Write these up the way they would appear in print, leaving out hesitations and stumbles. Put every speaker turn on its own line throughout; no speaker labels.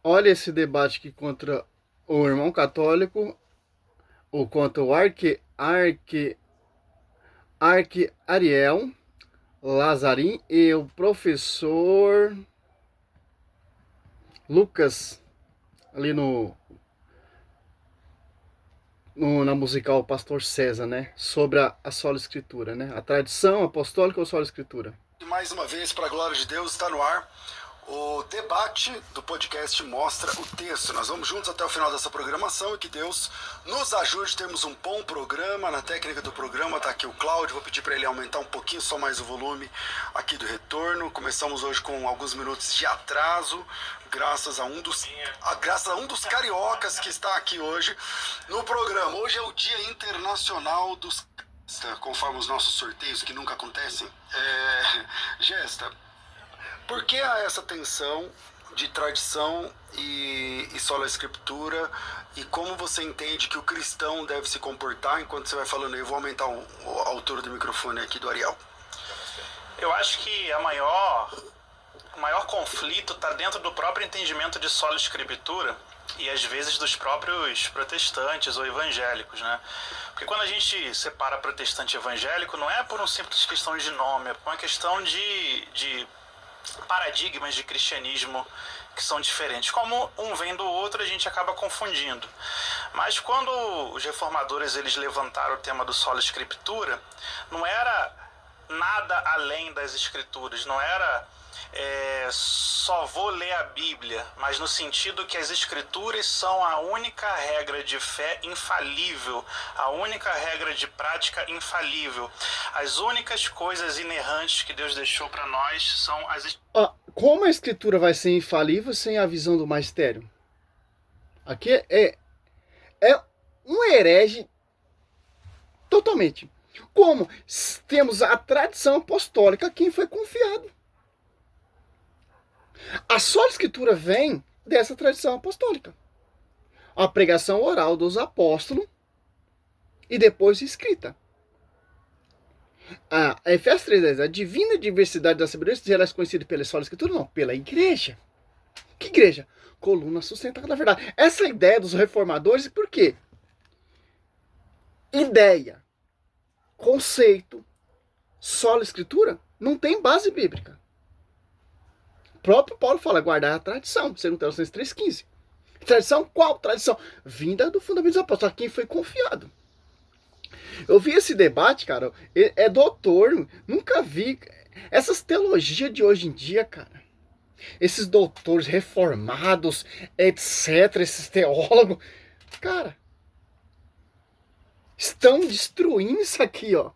Olha esse debate aqui contra o irmão católico, ou contra o arque Ariel Lazarim e o professor Lucas, ali na musical Pastor César, né? Sobre a sola escritura, né? A tradição apostólica ou sola escritura.
E mais uma vez, para a glória de Deus, está no ar. O debate do podcast mostra o texto. Nós vamos juntos até o final dessa programação e que Deus nos ajude a termos um bom programa. Na técnica do programa está aqui o Cláudio. Vou pedir para ele aumentar um pouquinho só mais o volume aqui do retorno. Começamos hoje com alguns minutos de atraso, graças a um dos cariocas que está aqui hoje no programa. Hoje é o Dia Internacional dos, conforme os nossos sorteios que nunca acontecem. Gesta, por que há essa tensão de tradição e sola escritura, e como você entende que o cristão deve se comportar? Enquanto você vai falando aí, eu vou aumentar a altura do microfone aqui do Ariel.
Eu acho que o maior conflito está dentro do próprio entendimento de sola escritura e às vezes dos próprios protestantes ou evangélicos, né? Porque quando a gente separa protestante e evangélico, não é por uma simples questão de nome, é por uma questão de paradigmas de cristianismo que são diferentes. Como um vem do outro, a gente acaba confundindo. Mas quando os reformadores eles levantaram o tema do sola escritura, não era nada além das escrituras, não era só vou ler a Bíblia, mas no sentido que as escrituras são a única regra de fé infalível, a única regra de prática infalível. As únicas coisas inerrantes que Deus deixou para nós são as
Como a escritura vai ser infalível sem a visão do magistério? Aqui é um herege totalmente. Como temos a tradição apostólica a quem foi confiado. A sola escritura vem dessa tradição apostólica. A pregação oral dos apóstolos e depois escrita. A Efésios 3:10, a divina diversidade da sabedoria será conhecida pela sola escritura? Não, pela igreja. Que igreja? Coluna sustentada na verdade. Essa ideia dos reformadores, por quê? Ideia, conceito, sola escritura não tem base bíblica. O próprio Paulo fala, guardar a tradição, segundo Tessalonicenses 3:15. Tradição qual? Tradição vinda do fundamento dos apóstolos, a quem foi confiado. Eu vi esse debate, cara, é doutor, nunca vi essas teologias de hoje em dia, cara. Esses doutores reformados, etc, esses teólogos, cara, estão destruindo isso aqui, ó.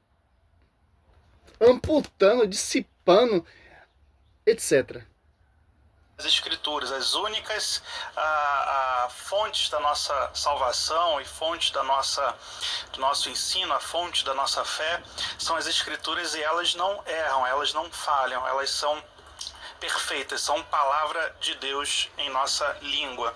Amputando, dissipando, etc.
As escrituras, as únicas fontes da nossa salvação e fontes do nosso ensino, a fonte da nossa fé, são as escrituras, e elas não erram, elas não falham, elas são perfeitas, são palavra de Deus em nossa língua.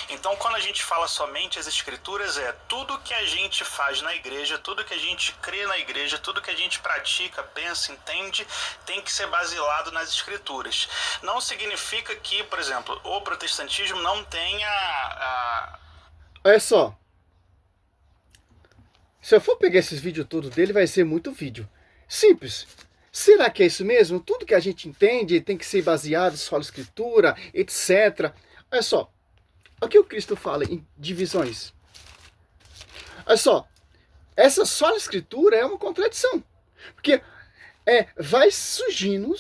Então, quando a gente fala somente as escrituras, tudo que a gente faz na igreja, tudo que a gente crê na igreja, tudo que a gente pratica, pensa, entende, tem que ser baseado nas escrituras. Não significa que, por exemplo, o protestantismo não tenha
Olha só. Se eu for pegar esses vídeos todos dele, vai ser muito vídeo. Simples. Será que é isso mesmo? Tudo que a gente entende tem que ser baseado em sola escritura, etc. Olha só. O que o Cristo fala em divisões? Olha só. Essa sola escritura é uma contradição. Porque vai surgindo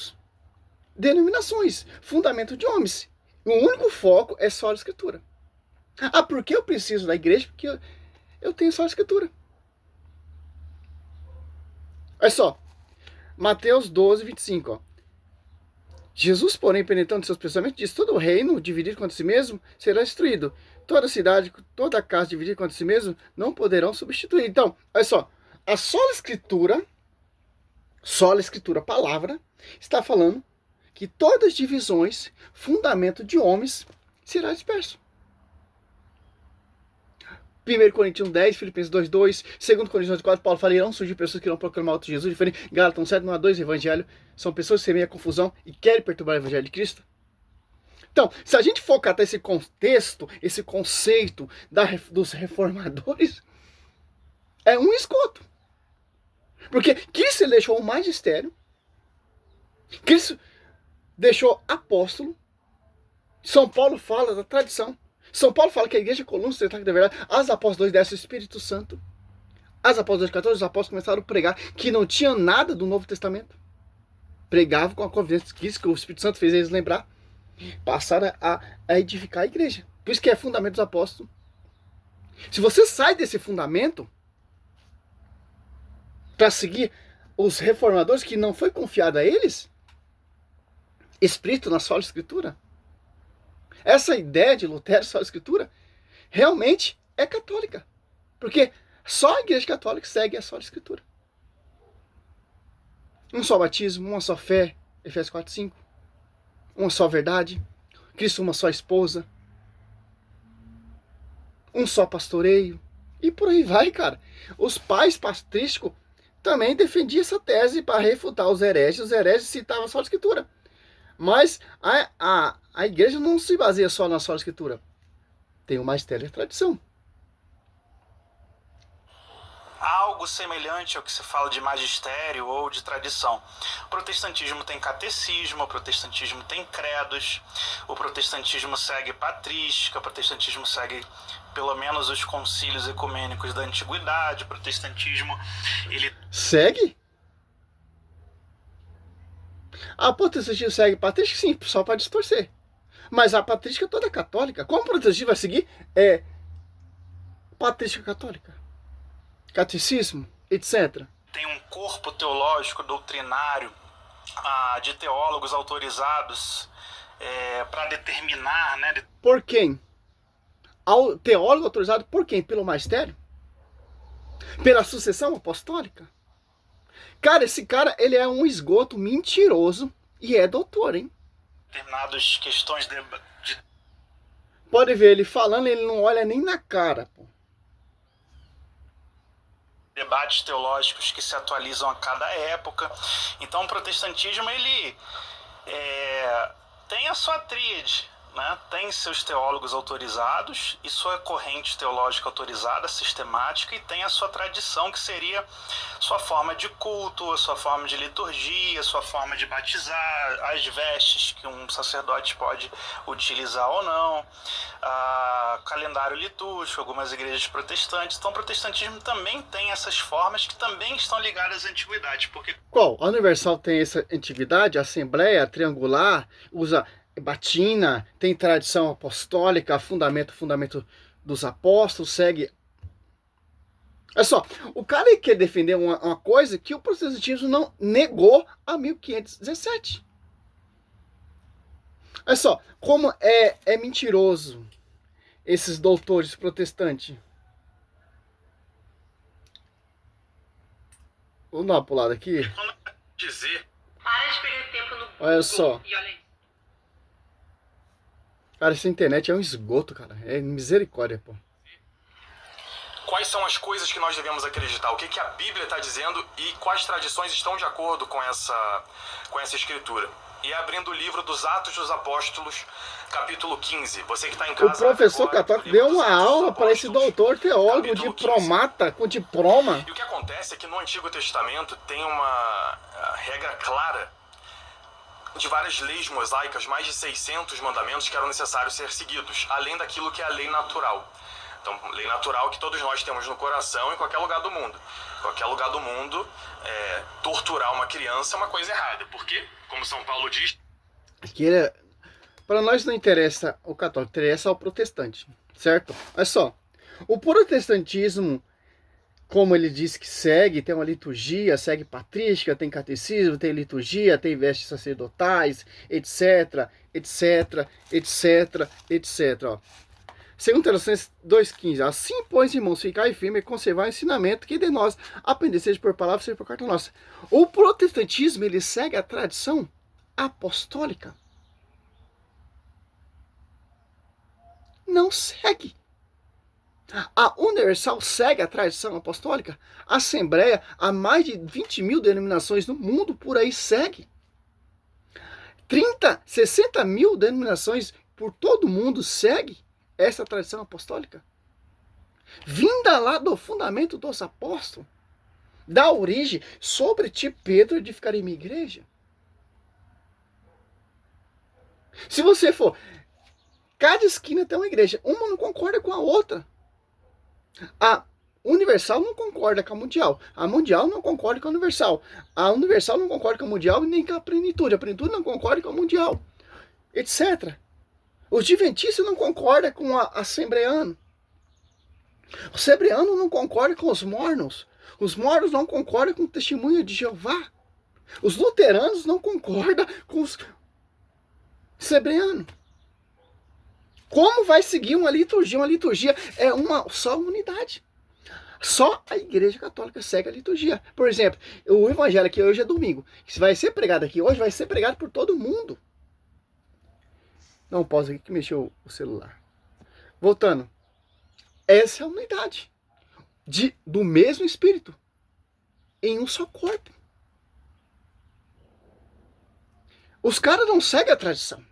denominações, fundamento de homens. O único foco é sola escritura. Ah, por que eu preciso da igreja? Porque eu tenho sola escritura. Olha só. Mateus 12:25, ó. Jesus, porém, penetrando seus pensamentos, diz: todo reino dividido contra si mesmo será destruído. Toda cidade, toda casa dividida contra si mesmo não poderão substituir. Então, olha só. A sola escritura, palavra, está falando que todas as divisões, fundamento de homens, será disperso. 1 Coríntios 10, Filipenses 2:2, 2 Coríntios 4, Paulo fala, irão surgir pessoas que irão proclamar outro Jesus diferente. Gálatas 7, não há dois evangelhos, são pessoas que semeiam a confusão e querem perturbar o evangelho de Cristo. Então, se a gente for catar esse contexto, esse conceito dos reformadores, é um esgoto. Porque Cristo deixou o magistério, Cristo deixou apóstolo, São Paulo fala da tradição, São Paulo fala que a igreja é coluna sustentável da verdade, as apóstolos desce o Espírito Santo, as apóstolos 14, os apóstolos começaram a pregar que não tinha nada do Novo Testamento, pregavam com a convivência de Cristo, que o Espírito Santo fez eles lembrar, passaram a edificar a igreja. Por isso que é fundamento dos apóstolos. Se você sai desse fundamento para seguir os reformadores que não foi confiado a eles, escrito na sola escritura, essa ideia de Lutero, sola escritura, realmente é católica. Porque só a igreja católica segue a sola escritura. Um só batismo, uma só fé, Efésios 4:5. Uma só verdade, Cristo uma só esposa, um só pastoreio, e por aí vai, cara. Os pais patrísticos também defendiam essa tese para refutar os hereges citavam só a escritura. Mas a igreja não se baseia só na só escritura. Tem o magistério e a tradição.
Algo semelhante ao que se fala de magistério ou de tradição. O protestantismo tem catecismo, o protestantismo tem credos, o protestantismo segue patrística, o protestantismo segue pelo menos os concílios ecumênicos da antiguidade, o protestantismo, ele...
Segue? A protestantismo segue patrística, sim, só para distorcer. Mas a patrística toda é católica. Como o protestantismo vai seguir? É patrística católica. Catecismo, etc.
Tem um corpo teológico, doutrinário, de teólogos autorizados para determinar, né?
Por quem? Teólogo autorizado por quem? Pelo magistério? Pela sucessão apostólica? Cara, esse cara, ele é um esgoto mentiroso e é doutor, hein?
Determinadas questões de...
Pode ver, ele falando, ele não olha nem na cara, pô.
Debates teológicos que se atualizam a cada época. Então o protestantismo, ele tem a sua tríade, né? Tem seus teólogos autorizados e sua corrente teológica autorizada, sistemática, e tem a sua tradição, que seria sua forma de culto, a sua forma de liturgia, a sua forma de batizar, as vestes que um sacerdote pode utilizar ou não, calendário litúrgico, algumas igrejas protestantes. Então o protestantismo também tem essas formas que também estão ligadas à antiguidade. Porque...
Qual? A Universal tem essa antiguidade, a Assembleia Triangular, usa batina, tem tradição apostólica, fundamento dos apóstolos, segue. É só, o cara quer defender uma coisa que o protestantismo não negou a 1517. É só, como é mentiroso esses doutores protestantes. Vamos dar uma pulada aqui.
Dizer...
Para de perder tempo no Google.
Olha só.
E olha aí.
Cara, essa internet é um esgoto, cara. É misericórdia, pô.
Quais são as coisas que nós devemos acreditar? O que a Bíblia está dizendo e quais tradições estão de acordo com essa escritura? E abrindo o livro dos Atos dos Apóstolos, capítulo 15. Você que está em casa...
O professor
agora,
católico deu uma aula para esse doutor teólogo
capítulo
diplomata, com diploma.
E o que acontece é que no Antigo Testamento tem uma regra clara de várias leis mosaicas, mais de 600 mandamentos que eram necessários ser seguidos, além daquilo que é a lei natural. Então, lei natural que todos nós temos no coração em qualquer lugar do mundo. Em qualquer lugar do mundo, torturar uma criança é uma coisa errada. Porque, como São Paulo diz...
Para nós não interessa o católico, interessa o protestante, certo? Olha só, o protestantismo, como ele diz que segue, tem uma liturgia, segue patrística, tem catecismo, tem liturgia, tem vestes sacerdotais, etc, etc, etc, etc, ó. Segundo Tessalonicenses 2,15, assim, pois, irmãos, ficai firme e conservar o ensinamento que de nós aprender, seja por palavra, seja por carta nossa. O protestantismo, ele segue a tradição apostólica. Não segue. A Universal segue a tradição apostólica. A Assembleia, há mais de 20 mil denominações no mundo, por aí segue. 60 mil denominações por todo mundo segue essa tradição apostólica? Vinda lá do fundamento dos apóstolos, da origem, sobre ti, Pedro, edificarei minha igreja. Se você for, cada esquina tem uma igreja, uma não concorda com a outra. A Universal não concorda com a Mundial, a Mundial não concorda com a Universal não concorda com a Mundial e nem com a Plenitude não concorda com a Mundial, etc. Os Adventistas não concordam com a Assembleano. O Assembleano não concorda com os Mormons. Os Mormons não concordam com o Testemunho de Jeová. Os Luteranos não concordam com os Assembleanos. Como vai seguir uma liturgia? Uma liturgia é uma só unidade. Só a Igreja Católica segue a liturgia. Por exemplo, o Evangelho aqui hoje é domingo. Se vai ser pregado aqui hoje, vai ser pregado por todo mundo. Não, pausa aqui que mexeu o celular. Voltando. Essa é a unidade do mesmo Espírito em um só corpo. Os caras não seguem a tradição.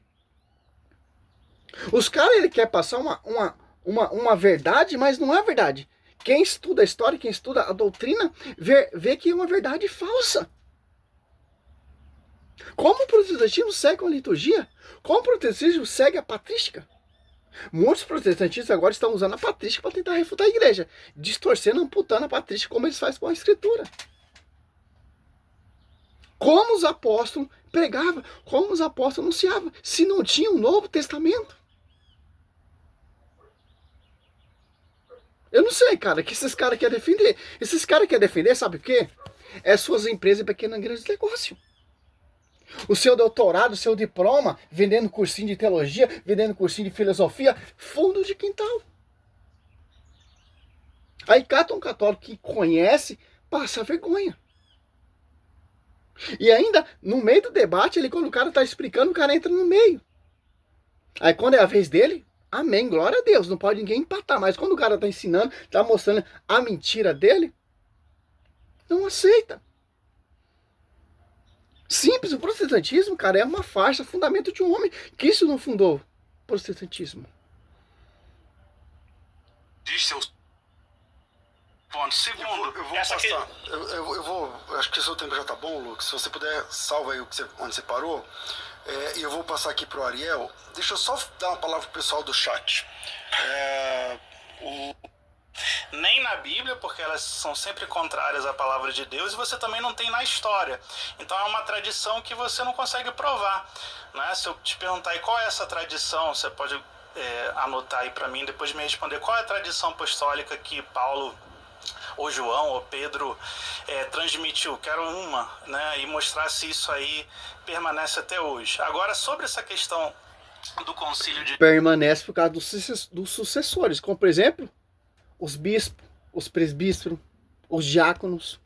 Os caras, ele quer passar uma verdade, mas não é verdade. Quem estuda a história, quem estuda a doutrina, vê que é uma verdade falsa. Como o protestantismo segue a liturgia? Como o protestantismo segue a patrística? Muitos protestantistas agora estão usando a patrística para tentar refutar a igreja, distorcendo, amputando a patrística como eles fazem com a escritura. Como os apóstolos pregavam, como os apóstolos anunciavam, se não tinha um Novo Testamento. Eu não sei, cara, que esses caras querem defender. Esses caras querem defender, sabe o quê? É suas empresas e pequenos e grandes negócios. O seu doutorado, o seu diploma, vendendo cursinho de teologia, vendendo cursinho de filosofia, fundo de quintal. Aí cata um católico que conhece, passa vergonha. E ainda, no meio do debate, quando o cara está explicando, o cara entra no meio. Aí quando é a vez dele, amém, glória a Deus, não pode ninguém empatar. Mas quando o cara está ensinando, está mostrando a mentira dele, não aceita. Simples, o protestantismo, cara, é uma farsa, fundamento de um homem. Cristo não fundou o protestantismo.
Diz seus pontos. Segundo,
eu vou passar. Eu vou. Acho que o seu tempo já tá bom, Lucas. Se você puder, salva aí onde você parou. E eu vou passar aqui pro Ariel. Deixa eu só dar uma palavra pro pessoal do chat.
Nem na Bíblia, porque elas são sempre contrárias à palavra de Deus, e você também não tem na história. Então é uma tradição que você não consegue provar, né? Se eu te perguntar aí qual é essa tradição, você pode anotar aí para mim, depois me responder qual é a tradição apostólica que Paulo ou João ou Pedro transmitiu. Quero uma, né? E mostrar se isso aí permanece até hoje. Agora, sobre essa questão do concílio de...
Permanece por causa dos sucessores, como por exemplo os bispos, os presbíteros, os diáconos.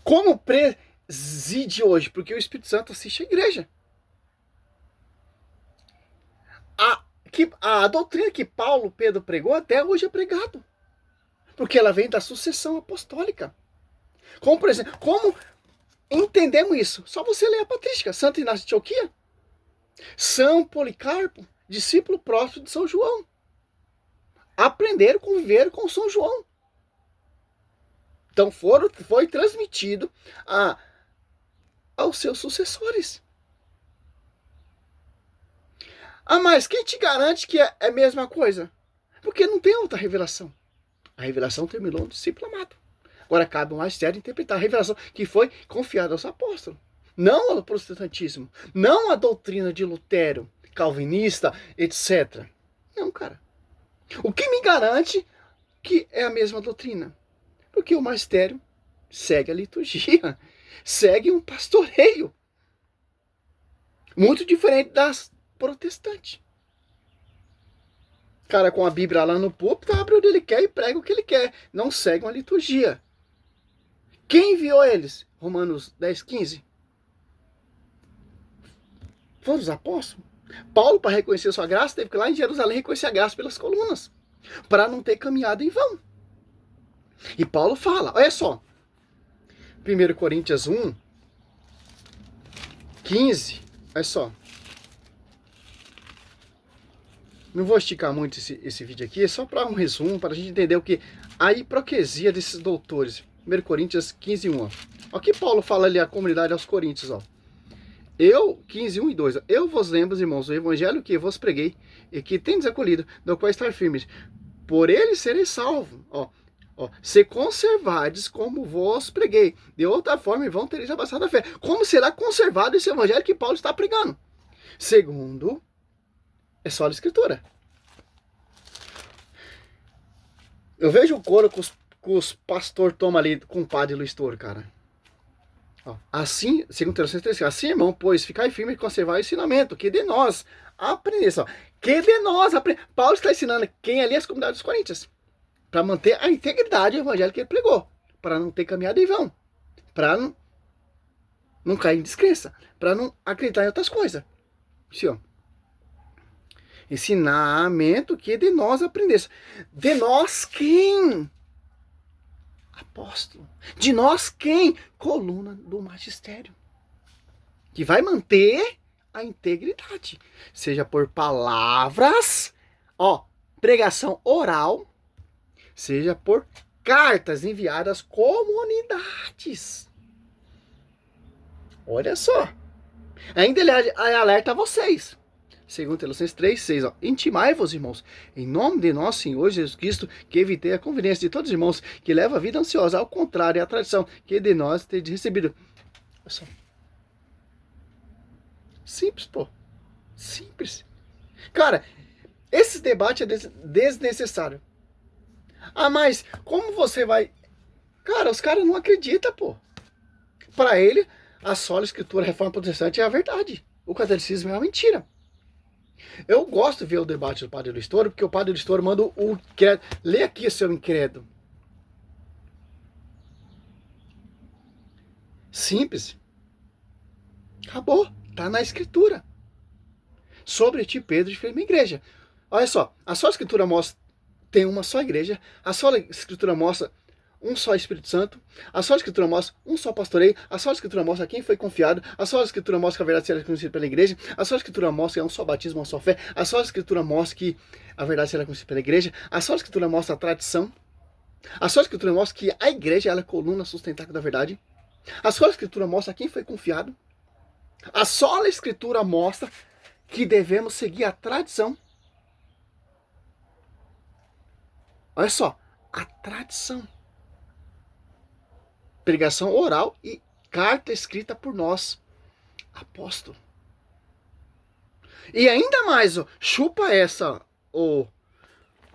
Como preside hoje? Porque o Espírito Santo assiste a igreja. A doutrina que Paulo, Pedro pregou até hoje é pregado. Porque ela vem da sucessão apostólica. Como, por exemplo, como entendemos isso? Só você ler a patrística. Santo Inácio de Antioquia. São Policarpo, discípulo próximo de São João. Aprenderam, conviveram com São João. Então foi transmitido aos seus sucessores. Mas quem te garante que é a mesma coisa? Porque não tem outra revelação. A revelação terminou no discípulo amado. Agora cabe ao magistério interpretar a revelação que foi confiada aos apóstolos. Não ao protestantismo. Não à doutrina de Lutero, calvinista, etc. Não, cara. O que me garante que é a mesma doutrina? Porque o magistério segue a liturgia, segue um pastoreio. Muito diferente das protestantes. O cara com a Bíblia lá no púlpito, abre onde ele quer e prega o que ele quer. Não segue uma liturgia. Quem enviou eles? Romanos 10, 15. Foram os apóstolos. Paulo, para reconhecer sua graça, teve que ir lá em Jerusalém reconhecer a graça pelas colunas, para não ter caminhado em vão. E Paulo fala, olha só, 1 Coríntios 1, 15, olha só. não vou esticar muito esse vídeo aqui, é só para um resumo, para a gente entender o que a hipocrisia desses doutores. 1 Coríntios 15:1. Ó. O que Paulo fala ali à comunidade aos Coríntios, ó. 15:1 e 2. Eu vos lembro, irmãos, o evangelho que vos preguei e que tendes acolhido, do qual estar firmes. Por ele serei salvo. Se conservardes como vos preguei. De outra forma, vão tereis abraçado a fé. Como será conservado esse evangelho que Paulo está pregando? Segundo, é só a escritura. Eu vejo o coro que os pastor toma ali com o padre Luiz Toro, cara. Assim, segundo Teologia 3, assim, irmão, pois ficai firme e conservar o ensinamento, que de nós aprendesse. Que de nós aprendesse. Paulo está ensinando quem ali? As comunidades dos Coríntios. Para manter a integridade do evangelho que ele pregou. Para não ter caminhado em vão. Para não cair em descrença. Para não acreditar em outras coisas. Sim, ensinamento que de nós aprendesse. De nós quem? Apóstolo. De nós quem? Coluna do magistério. Que vai manter a integridade. Seja por palavras, pregação oral, seja por cartas enviadas às comunidades. Olha só. Ainda ele alerta a vocês. Segundo Teologia 3:6, intimai-vos, irmãos, em nome de nosso Senhor Jesus Cristo, que evitei a conveniência de todos os irmãos que levam a vida ansiosa, ao contrário, é a tradição que de nós tendes recebido. Olha só. Simples, pô. Simples. Cara, esse debate é desnecessário. Mas como você vai... Cara, os caras não acreditam, pô. Para ele, a sola escritura, a reforma protestante é a verdade. O catolicismo é uma mentira. Eu gosto de ver o debate do padre Luiz Toro, porque o padre Luiz Toro manda o incrédulo. Lê aqui, seu incrédulo. Simples. Acabou. Está na escritura. Sobre ti, Pedro, e firme igreja. Olha só. A só escritura mostra tem uma só igreja. A só escritura mostra um só Espírito Santo. A só escritura mostra um só pastoreio. A só escritura mostra quem foi confiado. A só escritura mostra que a verdade será conhecida pela igreja. A só escritura mostra que é um só batismo, uma só fé. A só escritura mostra que a verdade será conhecida pela igreja. A só escritura mostra a tradição. A só escritura mostra que a igreja ela é a coluna sustentável da verdade. A só escritura mostra quem foi confiado. A só escritura mostra que devemos seguir a tradição. Olha só, a tradição. Pregação oral e carta escrita por nós, apóstolo. E ainda mais, chupa essa,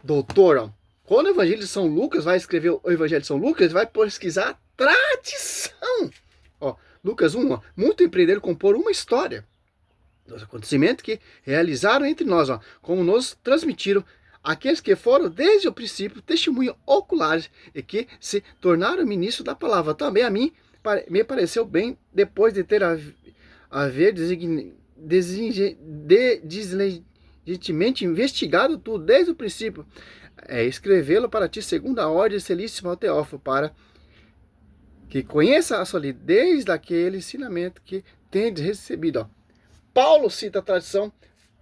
doutor, quando o Evangelho de São Lucas vai escrever o Evangelho de São Lucas, ele vai pesquisar tradição. Lucas 1, muito empreendedor compor uma história dos acontecimentos que realizaram entre nós, como nos transmitiram aqueles que foram desde o princípio testemunhas oculares e que se tornaram ministros da palavra. Também a mim me pareceu bem, depois de ter deslegitimamente investigado tudo desde o princípio, escrevê-lo para ti segundo a ordem celíssima ao Teófilo, para que conheça a solidez daquele ensinamento que tendes recebido. Paulo cita a tradição,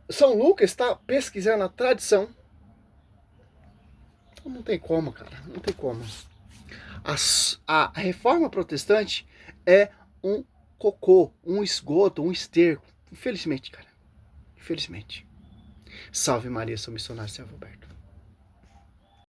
São Lucas está pesquisando a tradição. Não tem como, cara. Não tem como. A reforma protestante é um cocô, um esgoto, um esterco. Infelizmente, cara. Infelizmente. Salve Maria, sou missionário Selvo Alberto.